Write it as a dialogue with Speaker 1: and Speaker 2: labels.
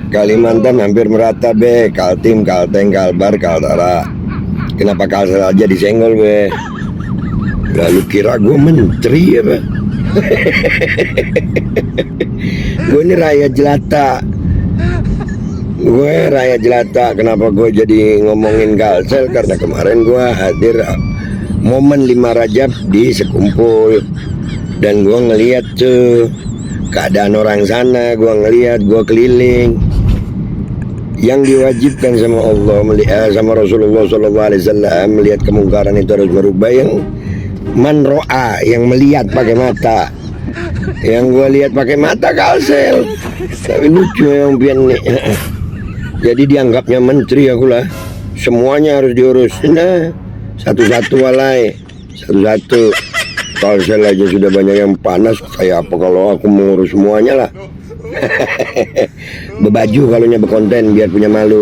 Speaker 1: Kalimantan hampir merata be, Kaltim, Kalteng, Kalbar, Kaltara. Kenapa Kalsel aja disenggol be? Lalu kira gue menteri ya be? Gue ini rakyat jelata. Gue rakyat jelata. Kenapa gue jadi ngomongin Kalsel? Karena kemarin gue hadir momen 5 Rajab di Sekumpul, dan gue ngeliat tuh keadaan orang sana. Gue ngeliat, gue keliling. Yang diwajibkan sama Allah, sama Rasulullah SAW, melihat kemungkaran itu harus berubah. Yang manroa, yang melihat pakai mata. Yang gue lihat pakai mata Kalsel. Tapi lucu yang pian nih. Jadi dianggapnya menteri aku lah. Semuanya harus diurus. Nah, satu-satu walai, satu-satu. Kalsel aja sudah banyak yang panas. Kayak apa kalau aku mengurus semuanya lah. Bebaju kalau nya berkonten biar punya malu.